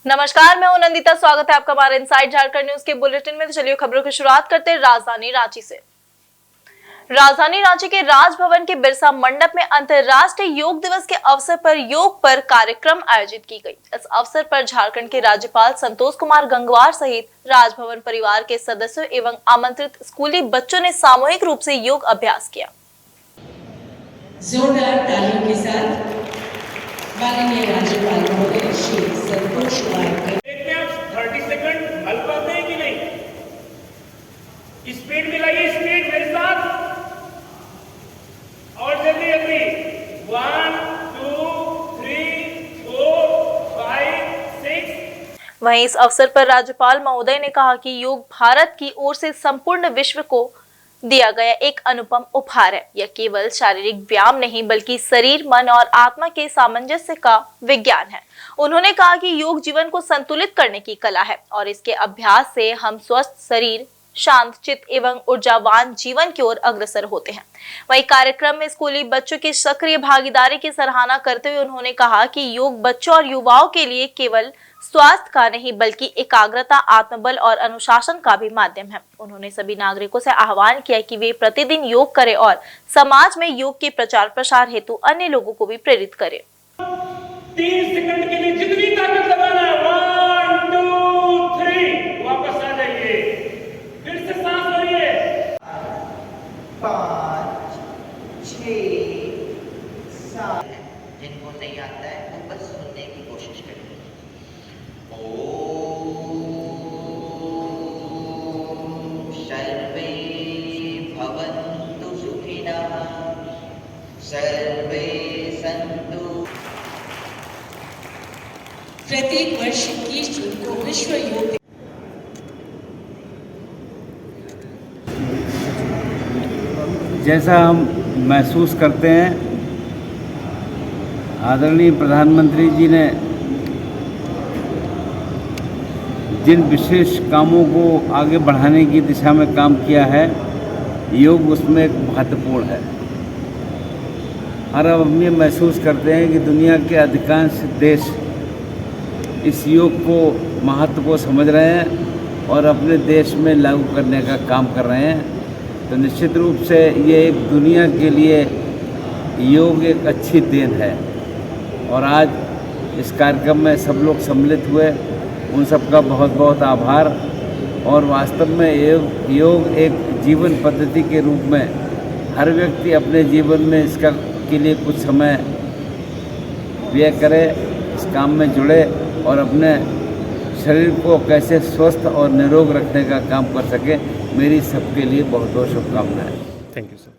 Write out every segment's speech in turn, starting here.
नमस्कार, मैं हूं नंदिता। स्वागत है आपका हमारे इनसाइड झारखंड न्यूज के बुलेटिन में। तो चलिए खबरों की शुरुआत करते हैं राजधानी रांची से। राजधानी रांची के राजभवन के बिरसा मंडप में अंतर्राष्ट्रीय योग दिवस के अवसर पर योग पर कार्यक्रम आयोजित की गई। इस अवसर पर झारखंड के राज्यपाल संतोष कुमार गंगवार सहित राजभवन परिवार के सदस्यों एवं आमंत्रित स्कूली बच्चों ने सामूहिक रूप से योग अभ्यास किया। जोरदार तालियों के साथ माननीय राज्यपाल महोदय श्री संतोष कुमार 30 सेकंड हल पाते हैं कि नहीं? स्पीड मिलाइए, स्पीड मेरे साथ और जल्दी जल्दी। 1 2 3 4 5 6। वहीं इस अवसर पर राज्यपाल महोदय ने कहा कि योग भारत की ओर से संपूर्ण विश्व को दिया गया एक अनुपम उपहार है। यह केवल शारीरिक व्यायाम नहीं बल्कि शरीर, मन और आत्मा के सामंजस्य का विज्ञान है। उन्होंने कहा कि योग जीवन को संतुलित करने की कला है और इसके अभ्यास से हम स्वस्थ शरीर, शांत चित्त एवं ऊर्जावान जीवन की ओर अग्रसर होते हैं। वहीं कार्यक्रम में स्कूली बच्चों की सक्रिय भागीदारी की सराहना करते हुए उन्होंने कहा कि योग बच्चों और युवाओं के लिए केवल स्वास्थ्य का नहीं बल्कि एकाग्रता, आत्मबल और अनुशासन का भी माध्यम है। उन्होंने सभी नागरिकों से आह्वान किया कि वे प्रतिदिन योग करें और समाज में योग के प्रचार प्रसार हेतु अन्य लोगों को भी प्रेरित करें। 3 सेकंड के लिए जितनी ताकत लगाना है, 1 2 3, वापस आ जाइए। फिर से सांस भरिए। 5 6 7। जिनको नहीं आता है वो बस सुनने की कोशिश करें। सर्वे भवन्तु सुखिनः, सर्वे सन्तु। प्रत्येक वर्ष 21 जून को विश्व योग जैसा हम महसूस करते हैं, आदरणीय प्रधानमंत्री जी ने जिन विशेष कामों को आगे बढ़ाने की दिशा में काम किया है, योग उसमें एक महत्वपूर्ण है। और अब हम ये महसूस करते हैं कि दुनिया के अधिकांश देश इस योग को महत्व को समझ रहे हैं और अपने देश में लागू करने का काम कर रहे हैं। तो निश्चित रूप से ये एक दुनिया के लिए योग एक अच्छी देन है। और आज इस कार्यक्रम में सब लोग सम्मिलित हुए, उन सबका बहुत बहुत आभार। और वास्तव में योग एक जीवन पद्धति के रूप में हर व्यक्ति अपने जीवन में इसका के लिए कुछ समय व्यय करे, इस काम में जुड़े और अपने शरीर को कैसे स्वस्थ और निरोग रखने का काम कर सके। मेरी सबके लिए बहुत बहुत शुभकामनाएं। Thank you sir.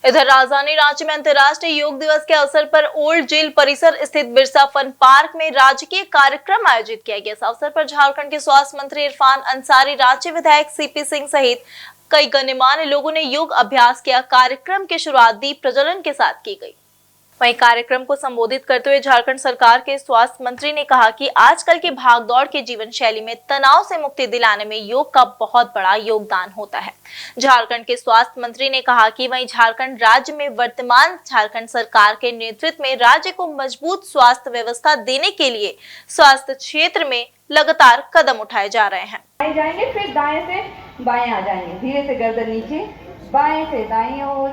इधर राजधानी रांची में अंतर्राष्ट्रीय योग दिवस के अवसर पर ओल्ड जेल परिसर स्थित बिरसा फन पार्क में राजकीय कार्यक्रम आयोजित किया गया। इस अवसर पर झारखंड के स्वास्थ्य मंत्री इरफान अंसारी, रांची विधायक सीपी सिंह सहित कई गणमान्य लोगों ने योग अभ्यास किया। कार्यक्रम की शुरुआत दीप प्रज्वलन के साथ की गई। वहीं कार्यक्रम को संबोधित करते हुए झारखंड सरकार के स्वास्थ्य मंत्री ने कहा कि आजकल की भागदौड़ के जीवन शैली में तनाव से मुक्ति दिलाने में योग का बहुत बड़ा योगदान होता है। झारखंड के स्वास्थ्य मंत्री ने कहा कि वहीं झारखंड राज्य में वर्तमान झारखंड सरकार के नेतृत्व में राज्य को मजबूत स्वास्थ्य व्यवस्था देने के लिए स्वास्थ्य क्षेत्र में लगातार कदम उठाए जा रहे हैं। जाएंगे, फिर दाएं से बाएं आ जाएंगे, धीरे से गर्दन नीचे, बाएं से दाएं ओर,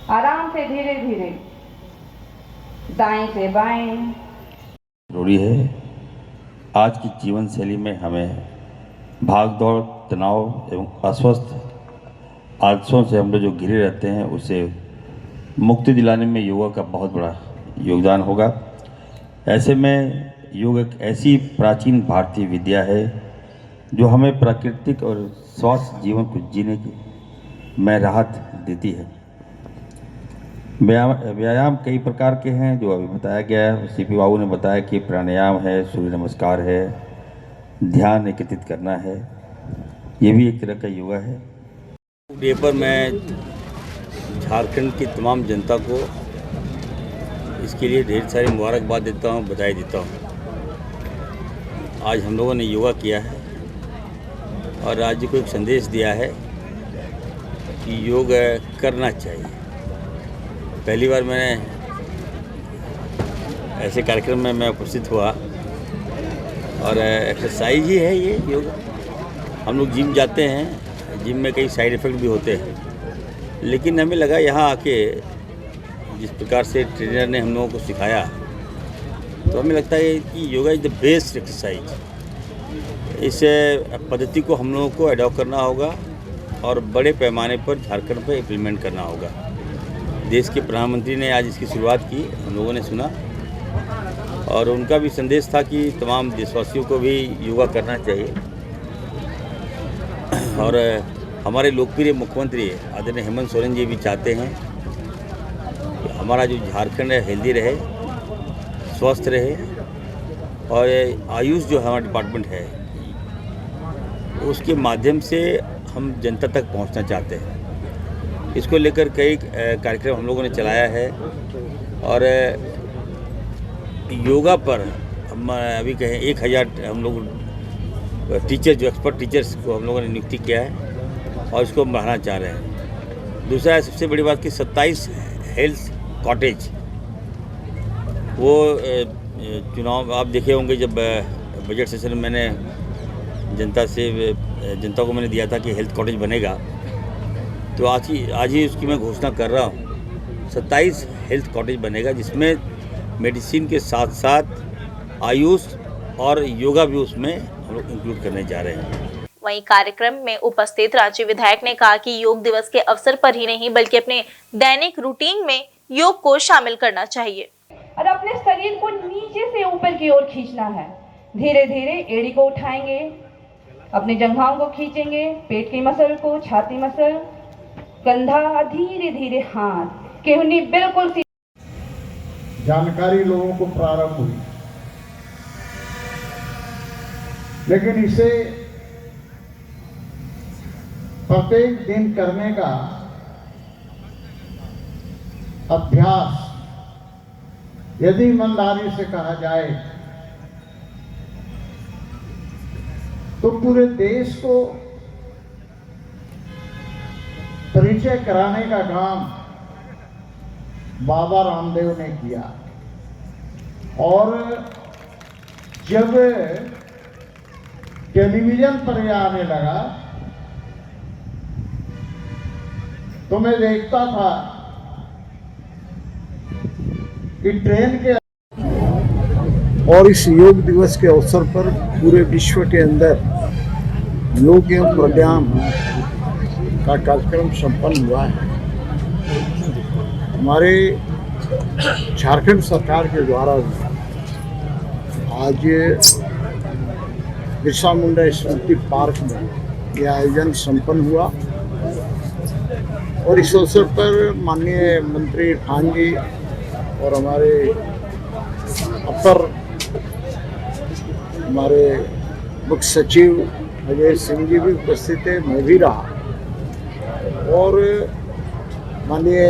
आराम से धीरे धीरे दाएं से बाएं। जरूरी है आज की जीवन शैली में हमें भागदौड़, तनाव एवं अस्वस्थ आदतों से हम लोग जो घिरे रहते हैं उसे मुक्ति दिलाने में योगा का बहुत बड़ा योगदान होगा। ऐसे में योग एक ऐसी प्राचीन भारतीय विद्या है जो हमें प्राकृतिक और स्वस्थ जीवन को जीने की में राहत देती है। व्यायाम कई प्रकार के हैं जो अभी बताया गया है। सीपी बाबू ने बताया कि प्राणायाम है, सूर्य नमस्कार है, ध्यान एकत्रित करना है, ये भी एक तरह का योगा है। डे पर मैं झारखंड की तमाम जनता को इसके लिए ढेर सारी मुबारकबाद देता हूँ, बधाई देता हूँ। आज हम लोगों ने योगा किया है और राज्य को एक संदेश दिया है कि योग करना चाहिए। पहली बार मैंने ऐसे कार्यक्रम में मैं उपस्थित हुआ। और एक्सरसाइज ही है ये योग। हम लोग जिम जाते हैं, जिम में कई साइड इफ़ेक्ट भी होते हैं, लेकिन हमें लगा यहाँ आके जिस प्रकार से ट्रेनर ने हम लोगों को सिखाया, तो हमें लगता है कि yoga is the best exercise. इस पद्धति को हम लोगों को अडॉप्ट करना होगा और बड़े पैमाने पर झारखंड पर इम्प्लीमेंट करना होगा। देश के प्रधानमंत्री ने आज इसकी शुरुआत की, हम लोगों ने सुना, और उनका भी संदेश था कि तमाम देशवासियों को भी योगा करना चाहिए। और हमारे लोकप्रिय मुख्यमंत्री आदरणीय हेमंत सोरेन जी भी चाहते हैं कि हमारा जो झारखंड है हेल्दी रहे, स्वस्थ रहे, और आयुष जो हमारा डिपार्टमेंट है उसके माध्यम से हम जनता तक पहुंचना चाहते हैं। इसको लेकर कई कार्यक्रम हम लोगों ने चलाया है। और योगा पर हम अभी कहें 1000 हम लोग टीचर, जो एक्सपर्ट टीचर्स को हम लोगों ने नियुक्ति किया है और इसको हम बढ़ाना चाह रहे हैं। दूसरा है सबसे बड़ी बात कि 27 हेल्थ कॉटेज, वो चुनाव आप देखे होंगे, जब बजट सेशन में मैंने जनता को मैंने दिया था कि हेल्थ कॉटेज बनेगा, तो आज ही उसकी मैं घोषणा कर रहा हूँ। 27 हेल्थ कॉटेज बनेगा, जिसमें मेडिसिन के साथ साथ आयुष और योगा भी उसमें हम लोग इंक्लूड करने जा रहे हैं। वहीं कार्यक्रम में उपस्थित राज्य विधायक ने कहा कि योग दिवस के अवसर पर ही नहीं बल्कि अपने दैनिक रूटीन में योग को शामिल करना चाहिए और अपने शरीर को नीचे से ऊपर की ओर खींचना है। धीरे धीरे एड़ी को उठाएंगे, अपने जंघाओं को खींचेंगे, पेट की मसल को, छाती मसल, कंधा, धीरे धीरे हाथ, केहनी बिल्कुल जानकारी लोगों को प्रारंभ हुई, लेकिन इसे प्रत्येक दिन करने का अभ्यास यदि ईमानदारी से कहा जाए तो पूरे देश को परिचय कराने का काम बाबा रामदेव ने किया। और जब टेलीविजन पर यह आने लगा तो मैं देखता था कि ट्रेन के, और इस योग दिवस के अवसर पर पूरे विश्व के अंदर योग एवं प्राणायाम का कार्यक्रम संपन्न हुआ है। हमारे झारखंड सरकार के द्वारा आज बिरसा मुंडा स्मृति पार्क में यह आयोजन संपन्न हुआ, और इस अवसर पर माननीय मंत्री खान जी और हमारे अपर हमारे मुख्य सचिव अजय सिंह जी भी उपस्थित थे, मैं भी रहा, और माननीय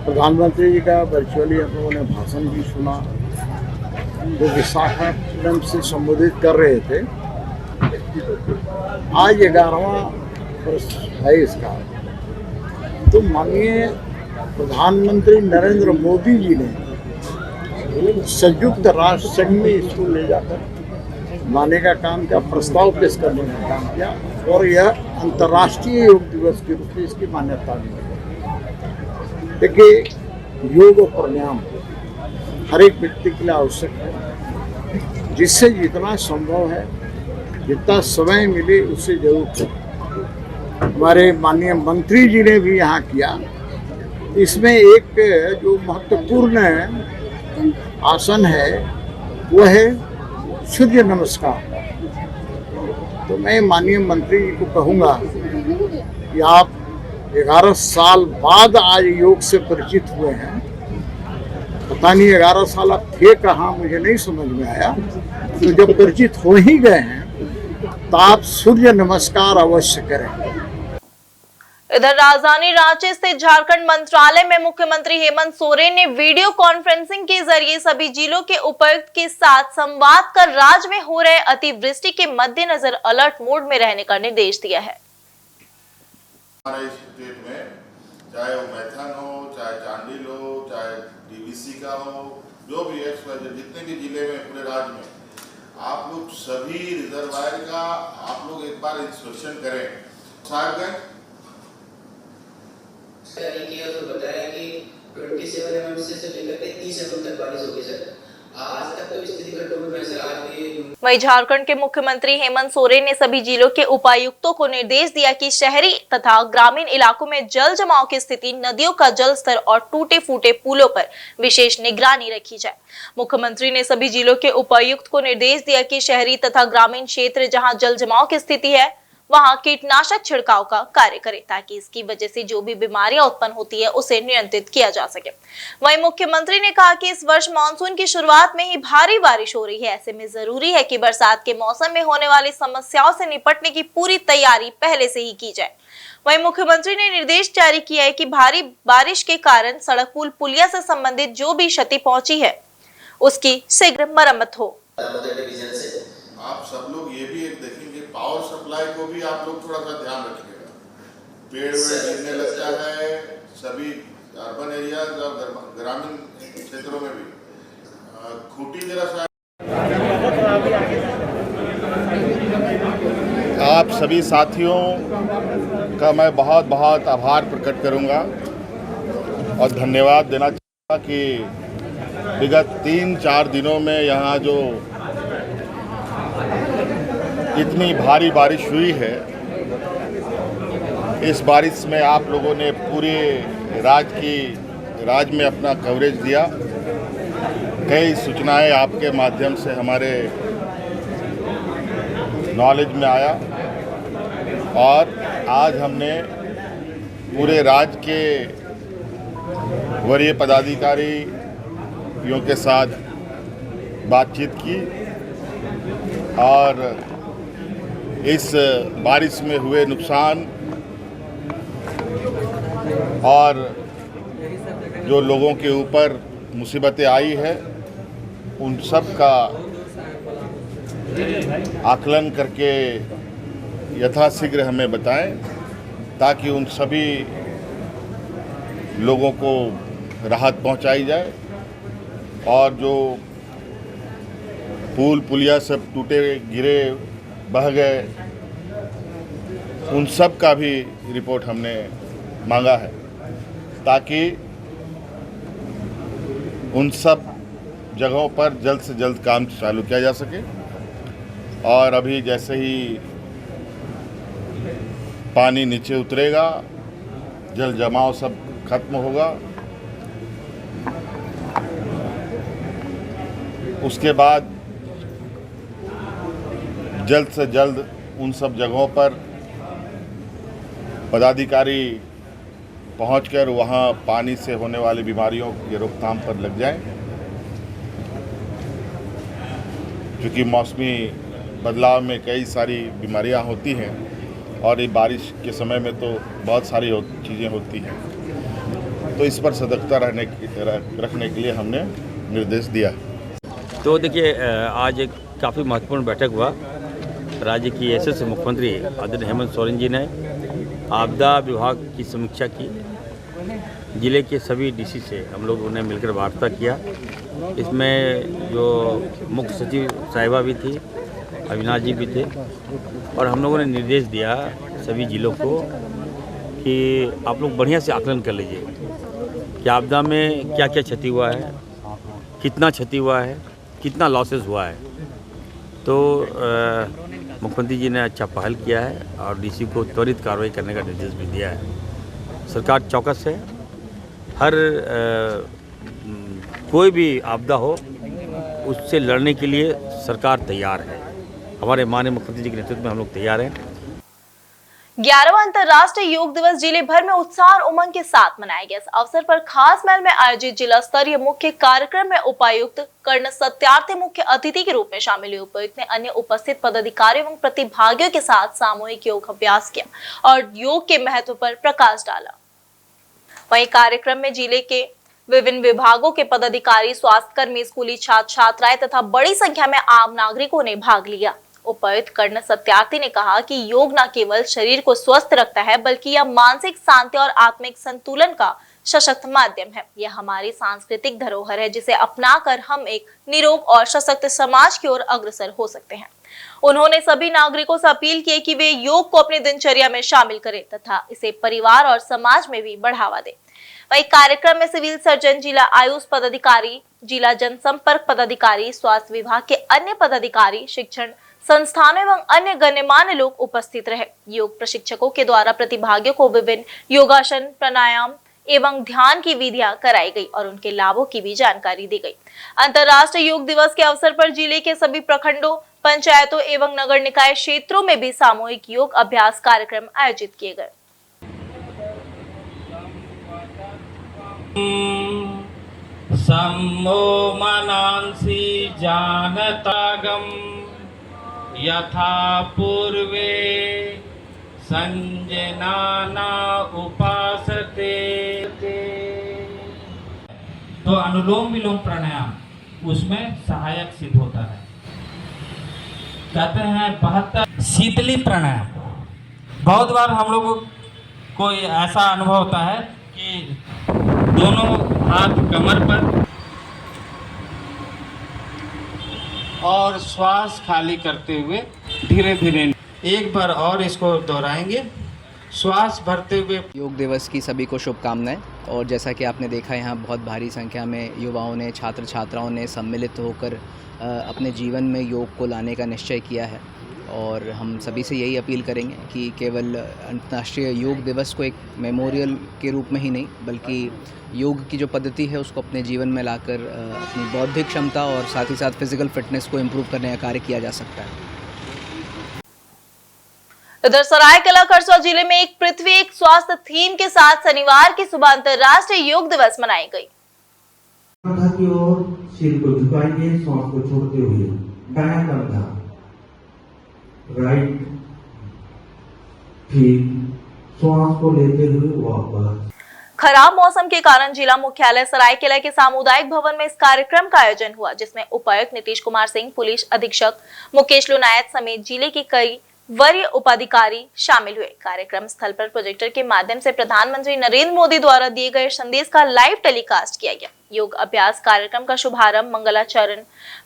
प्रधानमंत्री जी का वर्चुअली हम लोगों ने भाषण भी सुना, जो विशाखापट्टनम से संबोधित कर रहे थे। आज 11वां वर्ष है इसका, तो माननीय प्रधानमंत्री नरेंद्र मोदी जी ने संयुक्त राष्ट्र संघ में इसको ले जाकर लाने का काम किया, प्रस्ताव पेश करने का काम किया, और यह अंतर्राष्ट्रीय योग दिवस के रूप में इसकी मान्यता मिली। देखिए, योग और प्राणायाम हर एक व्यक्ति के लिए आवश्यक है, जिससे जितना संभव है, जितना समय मिले उससे जरूर करें। हमारे माननीय मंत्री जी ने भी यहाँ किया। इसमें एक जो महत्वपूर्ण आसन है वो है सूर्य नमस्कार। तो मैं माननीय मंत्री जी को कहूँगा कि आप 11 साल बाद आज योग से परिचित हुए हैं। पता नहीं 11 साल आप थे कहाँ, मुझे नहीं समझ में आया। तो जब परिचित हो ही गए हैं तो आप सूर्य नमस्कार अवश्य करें। इधर राजधानी रांची स्थित झारखंड मंत्रालय में मुख्यमंत्री हेमंत सोरेन ने वीडियो कॉन्फ्रेंसिंग के जरिए सभी जिलों के उपायुक्त के साथ संवाद कर राज्य में हो रहे अतिवृष्टि के मद्देनजर अलर्ट मोड में रहने का निर्देश दिया है। हमारे स्टेट में चाहे वो मैथन हो, चाहे चांडिल हो, चाहे डीवीसी का हो, जो भी है जितने भी जिले में पूरे राज्य में आप लोग सभी रिजर्वायर का आप लोग एक बार इंस्पेक्शन करें। साहिबगंज तो बताया कि 27 mm से लेकर 30 mm तक बारिश होगी सर। आज तक तो स्थिति कंट्रोल में सर। आज भी वहीं झारखंड के मुख्यमंत्री हेमंत सोरेन ने सभी जिलों के उपायुक्तों को निर्देश दिया कि शहरी तथा ग्रामीण इलाकों में जल जमाव की स्थिति, नदियों का जल स्तर और टूटे फूटे पुलों पर विशेष निगरानी रखी जाए। मुख्यमंत्री ने सभी जिलों के उपायुक्त को निर्देश दिया कि शहरी तथा ग्रामीण क्षेत्र जहां जल जमाव की स्थिति है वहां कीटनाशक छिड़काव का कार्य करें ताकि इसकी वजह से जो भी बीमारियां उत्पन्न होती है उसे नियंत्रित किया जा सके। वहीं मुख्यमंत्री ने कहा कि इस वर्ष मानसून की शुरुआत में ही भारी बारिश हो रही है, ऐसे में जरूरी है कि बरसात के मौसम में होने वाली समस्याओं से निपटने की पूरी तैयारी पहले से ही की जाए। वहीं मुख्यमंत्री ने निर्देश जारी किया है कि भारी बारिश के कारण सड़क, पुल, पुलिया से संबंधित जो भी क्षति पहुंची है उसकी शीघ्र मरम्मत हो। आप सब लोग ये भी एक देखेंगे, पावर सप्लाई को भी आप लोग थोड़ा सा ध्यान रखिएगा। पेड़ गिरने लगता है सभी अर्बन एरियाज और ग्रामीण क्षेत्रों में भी। खूंटी जरा सा आप सभी साथियों का मैं बहुत बहुत आभार प्रकट करूंगा और धन्यवाद देना चाहूँगा कि विगत 3-4 दिनों में यहाँ जो इतनी भारी बारिश हुई है, इस बारिश में आप लोगों ने पूरे राज्य में अपना कवरेज दिया। कई सूचनाएं आपके माध्यम से हमारे नॉलेज में आया और आज हमने पूरे राज्य के वरीय पदाधिकारियों के साथ बातचीत की और इस बारिश में हुए नुकसान और जो लोगों के ऊपर मुसीबतें आई है उन सब का आकलन करके यथाशीघ्र हमें बताएं ताकि उन सभी लोगों को राहत पहुंचाई जाए और जो पुल पुलिया सब टूटे गिरे बह गए उन सब का भी रिपोर्ट हमने मांगा है ताकि उन सब जगहों पर जल्द से जल्द काम चालू किया जा सके। और अभी जैसे ही पानी नीचे उतरेगा, जल जमाव सब खत्म होगा, उसके बाद जल्द से जल्द उन सब जगहों पर पदाधिकारी पहुंचकर वहां पानी से होने वाली बीमारियों की रोकथाम पर लग जाएं, क्योंकि मौसमी बदलाव में कई सारी बीमारियां होती हैं और ये बारिश के समय में तो बहुत सारी चीज़ें होती हैं, तो इस पर सतर्कता रखने के लिए हमने निर्देश दिया। तो देखिए, आज एक काफ़ी महत्वपूर्ण बैठक हुआ। राज्य की यशस्वी मुख्यमंत्री आदरणीय हेमंत सोरेन जी ने आपदा विभाग की समीक्षा की। जिले के सभी डीसी से हम लोगों ने मिलकर वार्ता किया। इसमें जो मुख्य सचिव साहिबा भी थी, अविनाश जी भी थे, और हम लोगों ने निर्देश दिया सभी जिलों को कि आप लोग बढ़िया से आकलन कर लीजिए कि आपदा में क्या क्या क्षति हुआ है, कितना क्षति हुआ है, कितना लॉसेस हुआ है। तो मुख्यमंत्री जी ने अच्छा पहल किया है और डीसी को त्वरित कार्रवाई करने का निर्देश भी दिया है। सरकार चौकस है, हर कोई भी आपदा हो उससे लड़ने के लिए सरकार तैयार है। हमारे माननीय मुख्यमंत्री जी के नेतृत्व में हम लोग तैयार हैं। 11वां अंतर्राष्ट्रीय योग दिवस जिले भर में उत्साह और उमंग के साथ मनाया गया। इस अवसर पर खास महल में आयोजित जिला स्तरीय मुख्य कार्यक्रम में उपायुक्त कर्ण सत्यार्थी मुख्य अतिथि के रूप में शामिल हुए। उपायुक्त ने अन्य उपस्थित पदाधिकारियों एवं प्रतिभागियों के साथ सामूहिक योग अभ्यास किया और योग के महत्व पर प्रकाश डाला। वहीं कार्यक्रम में जिले के विभिन्न विभागों के पदाधिकारी, स्वास्थ्यकर्मी, स्कूली छात्र छात्राएं तथा बड़ी संख्या में आम नागरिकों ने भाग लिया। उपायुक्त कर्ण सत्यार्थी ने कहा कि योग न केवल शरीर को स्वस्थ रखता है बल्कि यह मानसिक शांति और आत्मिक संतुलन का सशक्त माध्यम है। यह हमारी सांस्कृतिक धरोहर है जिसे अपनाकर हम एक निरोग और सशक्त समाज की ओर अग्रसर हो सकते हैं। उन्होंने सभी नागरिकों से अपील की कि वे योग को अपनी दिनचर्या में शामिल करें तथा इसे परिवार और समाज में भी बढ़ावा दें। वहीं कार्यक्रम में सिविल सर्जन, जिला आयुष पदाधिकारी, जिला जनसंपर्क पदाधिकारी, स्वास्थ्य विभाग के अन्य पदाधिकारी, शिक्षण संस्थानों एवं अन्य गण्यमान्य लोग उपस्थित रहे। योग प्रशिक्षकों के द्वारा प्रतिभागियों को विभिन्न योगासन, प्राणायाम एवं ध्यान की विधियां कराई गई और उनके लाभों की भी जानकारी दी गई। अंतर्राष्ट्रीय योग दिवस के अवसर पर जिले के सभी प्रखंडों, पंचायतों एवं नगर निकाय क्षेत्रों में भी सामूहिक योग अभ्यास कार्यक्रम आयोजित किए गए। सम्मो मनांसि जानतागम यथा पूर्वे संजनाना उपासते। तो अनुलोम विलोम प्राणायाम उसमें सहायक सिद्ध होता है। कहते हैं 72 शीतली प्राणायाम। बहुत बार हम लोगों को ऐसा अनुभव होता है कि दोनों हाथ कमर पर और श्वास खाली करते हुए धीरे धीरे एक बार और इसको दोहराएंगे, श्वास भरते हुए। योग दिवस की सभी को शुभकामनाएं। और जैसा कि आपने देखा, यहाँ बहुत भारी संख्या में युवाओं ने, छात्र छात्राओं ने सम्मिलित होकर अपने जीवन में योग को लाने का निश्चय किया है। और हम सभी से यही अपील करेंगे कि केवल अंतर्राष्ट्रीय योग दिवस को एक मेमोरियल के रूप में ही नहीं, बल्कि योग की जो पद्धति है उसको अपने जीवन में लाकर अपनी बौद्धिक क्षमता और साथ ही साथ फिजिकल फिटनेस को इम्प्रूव करने का कार्य किया जा सकता है। उधर सरायकेला खरसावां जिले में एक पृथ्वी एक स्वास्थ्य थीम के साथ शनिवार की सुबह अंतर्राष्ट्रीय योग दिवस मनाई गई। की ओर सिर को झुकाएंगे, सांस को छोड़ते हुए दायां कंधा, राइट, ठीक, सांस को लेते हुए वापस। खराब मौसम के कारण जिला मुख्यालय सरायकेला के सामुदायिक भवन में इस कार्यक्रम का आयोजन हुआ, जिसमें उपायुक्त नीतीश कुमार सिंह, पुलिस अधीक्षक मुकेश लोनायत समेत जिले के कई वरीय उपाधिकारी शामिल हुए। कार्यक्रम स्थल पर प्रोजेक्टर के माध्यम से प्रधानमंत्री नरेंद्र मोदी द्वारा दिए गए संदेश का लाइव टेलीकास्ट किया गया। योग अभ्यास कार्यक्रम का शुभारंभ मंगलाचरण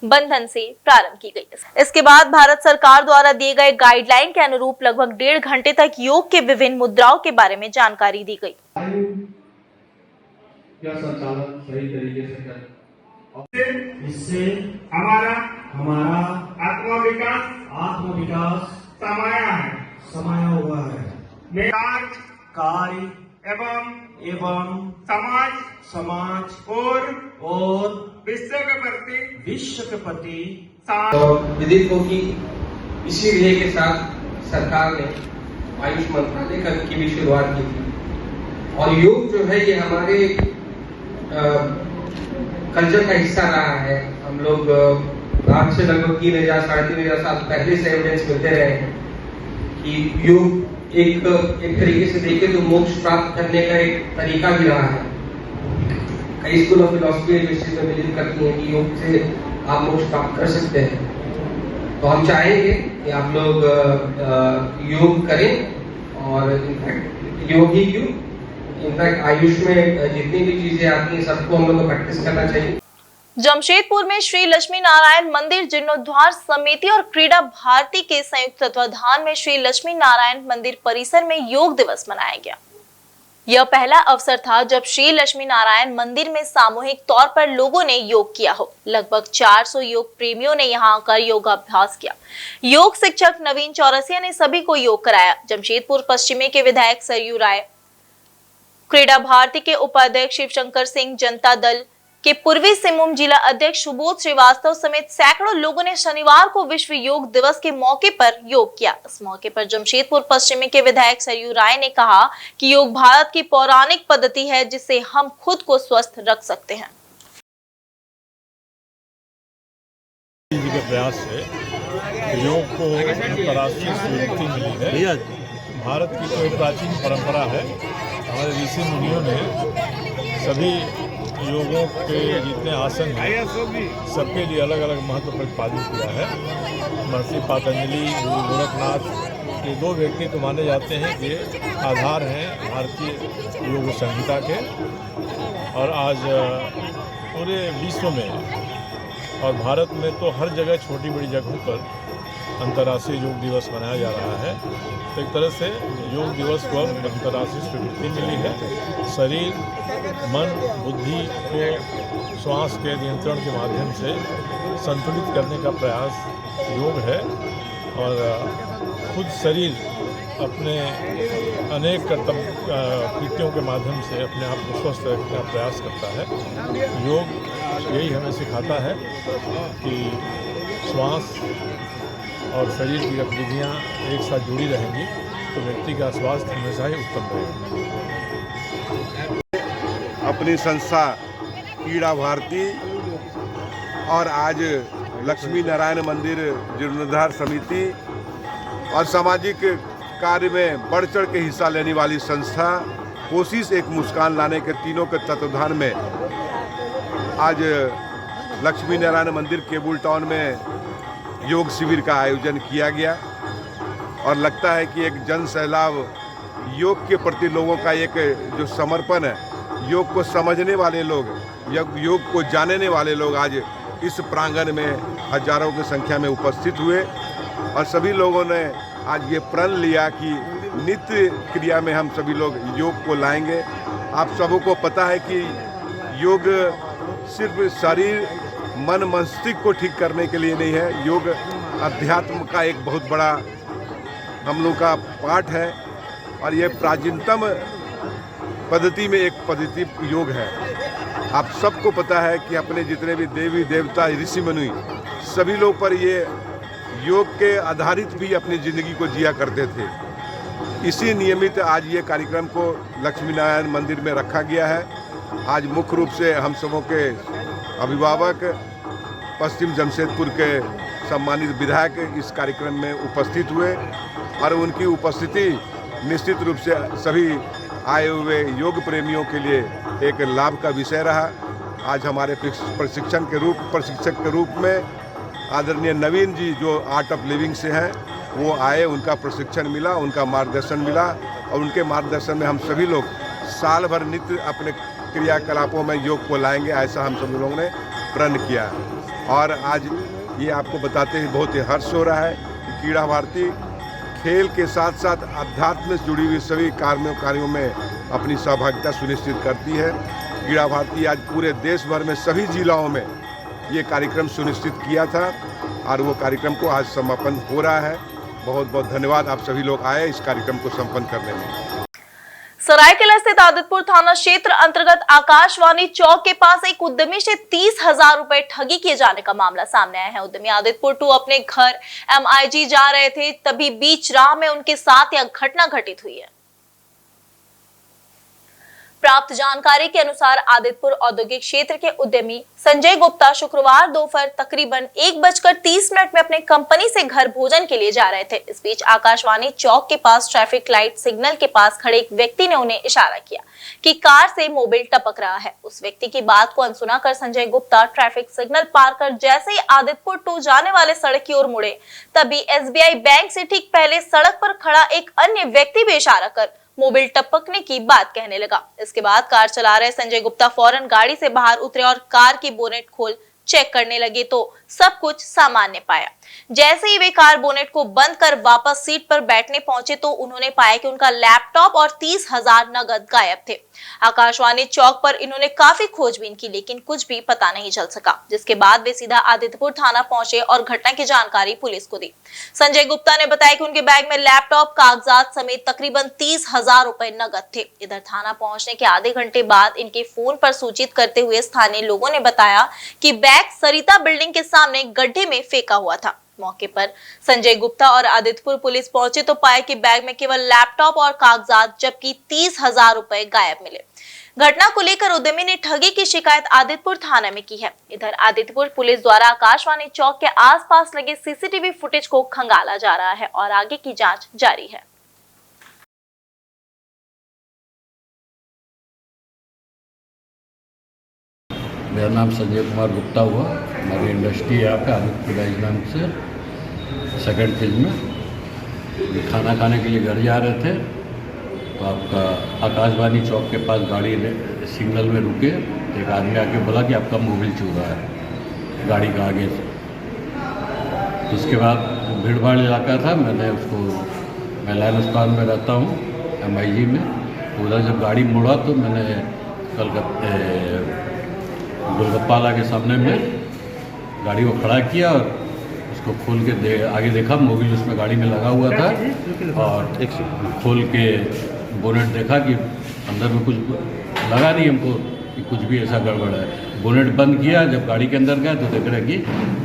बंधन से प्रारंभ की गई। इसके बाद भारत सरकार द्वारा दिए गए गाइडलाइन के अनुरूप लगभग 1.5 घंटे तक योग के विभिन्न मुद्राओं के बारे में जानकारी दी गई। क्या संचालन सही तरीके से करें, इससे हमारा आत्मविकास समाया हुआ है। कार्य एवं समाज और विश्व के प्रति विदित हो कि इसीलिए के साथ सरकार ने आयुष मंत्रालय की भी शुरुआत की थी। और योग जो है ये हमारे कल्चर का हिस्सा रहा है। हम लोग आज से लगभग 3,000 साढ़े 3,000 साल पहले से एविडेंस मिलते रहे हैं कि योग एक तरीके से देखें तो मोक्ष प्राप्त करने का एक तरीका भी रहा है। कई स्कूल ऑफ फिलॉसफी इस चीज में बिलीव करती हैं कि योग से आप मोक्ष प्राप्त कर सकते हैं। तो हम चाहेंगे कि आप लोग योग करें और इनफैक्ट योग ही क्यों, इनफैक्ट आयुष में जितनी भी चीजें आती हैं सबको हम लोग को प्रैक्टिस करना चाहिए। जमशेदपुर में श्री लक्ष्मी नारायण मंदिर जीर्णोद्धार समिति और क्रीड़ा भारती के संयुक्त तत्वाधान में श्री लक्ष्मी नारायण मंदिर परिसर में योग दिवस मनाया गया। यह पहला अवसर था जब श्री लक्ष्मी नारायण मंदिर में सामूहिक तौर पर लोगों ने योग किया हो। लगभग 400 योग प्रेमियों ने यहां आकर योगाभ्यास किया। योग शिक्षक नवीन चौरसिया ने सभी को योग कराया। जमशेदपुर पश्चिमी के विधायक सरयू राय, क्रीड़ा भारती के उपाध्यक्ष शिवशंकर सिंह, जनता दल के पूर्वी सिंहभूम जिला अध्यक्ष सुबोध श्रीवास्तव समेत सैकड़ों लोगों ने शनिवार को विश्व योग दिवस के मौके पर योग किया। इस मौके पर जमशेदपुर पश्चिमी के विधायक सरयू राय ने कहा कि योग भारत की पौराणिक पद्धति है जिससे हम खुद को स्वस्थ रख सकते हैं। प्रयास से योग को अंतर्राष्ट्रीय स्वीकृति मिली है। भारत की कोई प्राचीन परंपरा है। हमारे ऋषि मुनियों ने सभी योगों के जितने आसन हैं सबके लिए अलग अलग महत्व प्रतिपादित किया है। महर्षि पतंजलि, गुरु गोरखनाथ, ये दो व्यक्ति तो माने जाते हैं कि आधार हैं भारतीय योग संहिता के। और आज पूरे विश्व में और भारत में तो हर जगह छोटी बड़ी जगहों पर अंतर्राष्ट्रीय योग दिवस मनाया जा रहा है। तो एक तरह से योग दिवस को अंतर्राष्ट्रीय स्वीकृति मिली है। शरीर, मन, बुद्धि को श्वास के नियंत्रण के माध्यम से संतुलित करने का प्रयास योग है। और खुद शरीर अपने अनेक कृत्यों के माध्यम से अपने आप को स्वस्थ रखने का प्रयास करता है। योग यही हमें सिखाता है कि श्वास और शरीर की गतिविधियाँ एक साथ जुड़ी रहेंगी तो व्यक्ति का स्वास्थ्य हमेशा ही उत्तम रहेगा। अपनी संस्था क्रीड़ा भारती और आज लक्ष्मी नारायण मंदिर जीर्णोद्धार समिति और सामाजिक कार्य में बढ़ चढ़ के हिस्सा लेने वाली संस्था कोशिश एक मुस्कान लाने के तीनों के तत्वाधान में आज लक्ष्मी नारायण मंदिर केबुल टाउन में योग शिविर का आयोजन किया गया। और लगता है कि एक जन सैलाब योग के प्रति लोगों का एक जो समर्पण है, योग को समझने वाले लोग, योग को जानने वाले लोग आज इस प्रांगण में हजारों की संख्या में उपस्थित हुए। और सभी लोगों ने आज ये प्रण लिया कि नित्य क्रिया में हम सभी लोग योग को लाएंगे। आप सबको पता है कि योग सिर्फ शरीर, मन, मस्तिष्क को ठीक करने के लिए नहीं है। योग अध्यात्म का एक बहुत बड़ा हम लोग का पाठ है। और ये प्राचीनतम पद्धति में एक पद्धति योग है। आप सबको पता है कि अपने जितने भी देवी देवता, ऋषि मुनि, सभी लोग पर ये योग के आधारित भी अपनी ज़िंदगी को जिया करते थे। इसी नियमित आज ये कार्यक्रम को लक्ष्मी नारायण मंदिर में रखा गया है। आज मुख्य रूप से हम सबों के अभिभावक, पश्चिम जमशेदपुर के सम्मानित विधायक इस कार्यक्रम में उपस्थित हुए। और उनकी उपस्थिति निश्चित रूप से सभी आए हुए योग प्रेमियों के लिए एक लाभ का विषय रहा। आज हमारे प्रशिक्षक के रूप में आदरणीय नवीन जी जो आर्ट ऑफ लिविंग से हैं, वो आए, उनका प्रशिक्षण मिला, उनका मार्गदर्शन मिला। और उनके मार्गदर्शन में हम सभी लोग साल भर नित्य अपने क्रियाकलापों में योग को लाएंगे, ऐसा हम सभी लोगों ने प्रण किया। और आज ये आपको बताते हैं बहुत ही हर्ष हो रहा है कि क्रीड़ा भारती खेल के साथ साथ अध्यात्म से जुड़ी हुई सभी कार्यों में अपनी सहभागिता सुनिश्चित करती है। क्रीड़ा भारती आज पूरे देश भर में सभी जिलाओं में ये कार्यक्रम सुनिश्चित किया था और वो कार्यक्रम को आज समापन हो रहा है। बहुत बहुत धन्यवाद, आप सभी लोग आए इस कार्यक्रम को संपन्न करने में। सरायकेला स्थित आदितपुर थाना क्षेत्र अंतर्गत आकाशवाणी चौक के पास एक उद्यमी से 30,000 रुपए ठगी किए जाने का मामला सामने आया है। उद्यमी आदितपुर 2 अपने घर MIG जा रहे थे, तभी बीच राह में उनके साथ यह घटना घटित हुई है। प्राप्त जानकारी के अनुसार आदितपुर औद्योगिक क्षेत्र के उद्यमी संजय गुप्ता शुक्रवार दोपहर तकरीबन 1:30 में अपने कंपनी से घर भोजन के लिए जा रहे थे। इस बीच आकाशवाणी चौक के पास ट्रैफिक लाइट सिग्नल के पास खड़े एक व्यक्ति ने उन्हें इशारा किया कि कार से मोबिल टपक रहा है। उस व्यक्ति की बात को अनसुना कर संजय गुप्ता ट्रैफिक सिग्नल पार कर जैसे ही आदितपुर 2 जाने वाले सड़क की ओर मुड़े, तभी SBI बैंक से ठीक पहले सड़क पर खड़ा एक अन्य व्यक्ति भी इशारा कर मोबिल टपकने की बात कहने लगा। इसके बाद कार चला रहे संजय गुप्ता फौरन गाड़ी से बाहर उतरे और कार की बोनेट खोल चेक करने लगे तो सब कुछ सामान्य पाया। जैसे ही वे कार बोनेट को बंद कर वापस सीट पर बैठने पहुंचे तो उन्होंने पाया कि उनका लैपटॉप और 30,000 नगद गायब थे। आकाशवाणी चौक पर इन्होंने काफी खोजबीन की लेकिन कुछ भी पता नहीं चल सका, जिसके बाद वे सीधा आदितपुर थाना पहुंचे और घटना की जानकारी पुलिस को दी। संजय गुप्ता ने बताया कि उनके बैग में लैपटॉप, कागजात समेत तकरीबन 30,000 रुपए नगद थे। इधर थाना पहुंचने के आधे घंटे बाद इनके फोन पर सूचित करते हुए स्थानीय लोगों ने बताया कि बैग सरिता बिल्डिंग के सामने गड्ढे में फेंका हुआ था। मौके पर संजय गुप्ता और आदितपुर पुलिस पहुंचे तो पाया कि बैग में केवल लैपटॉप और कागजात जबकि 30,000 रुपए गायब मिले। घटना को लेकर उद्यमी ने ठगी की शिकायत आदितपुर थाना में की है। इधर आदितपुर पुलिस द्वारा आकाशवाणी चौक के आसपास लगे CCTV फुटेज को खंगाला जा रहा है और आगे की जांच जारी है। मेरा नाम संजय कुमार गुप्ता हुआ। हमारी इंडस्ट्री है यहाँ पे आदित्य नाम से 2nd फेज में। खाना खाने के लिए घर जा रहे थे तो आपका आकाशवाणी चौक के पास गाड़ी सिग्नल में रुके, एक आदमी आके बोला कि आपका मोबाइल चूर रहा है गाड़ी का आगे से। तो उसके बाद भीड़ भाड़ इलाका था, मैंने उसको, मैं लाइन अस्पताल में रहता हूँ MIG में, उधर जब गाड़ी मुड़ा तो मैंने गोलगप्पा वाला के सामने में गाड़ी को खड़ा किया और उसको खोल के आगे देखा, मोबाइल उसमें गाड़ी में लगा हुआ था, और खोल के बोनेट देखा कि अंदर में कुछ लगा नहीं हमको कि कुछ भी ऐसा गड़बड़ है। बोनेट बंद किया, जब गाड़ी के अंदर गया तो देख रहे कि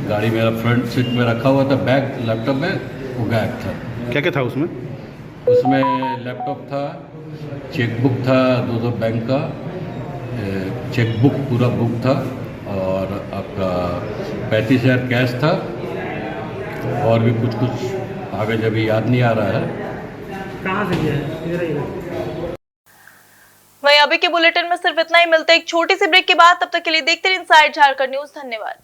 गाड़ी मेरा फ्रंट सीट में रखा हुआ था, बैग लैपटॉप में वो गायब था। क्या क्या था उसमें? उसमें लैपटॉप था, चेकबुक था, 2 बैंक का चेकबुक पूरा बुक था, और आपका 35,000 कैश था, और भी कुछ आगे जब याद नहीं आ रहा है। कहाँ से गया है? वहीं अभी के बुलेटिन में सिर्फ इतना ही। मिलते हैं एक छोटी सी ब्रेक के बाद, तब तक के लिए देखते रहिए इनसाइड झारखंड न्यूज। धन्यवाद।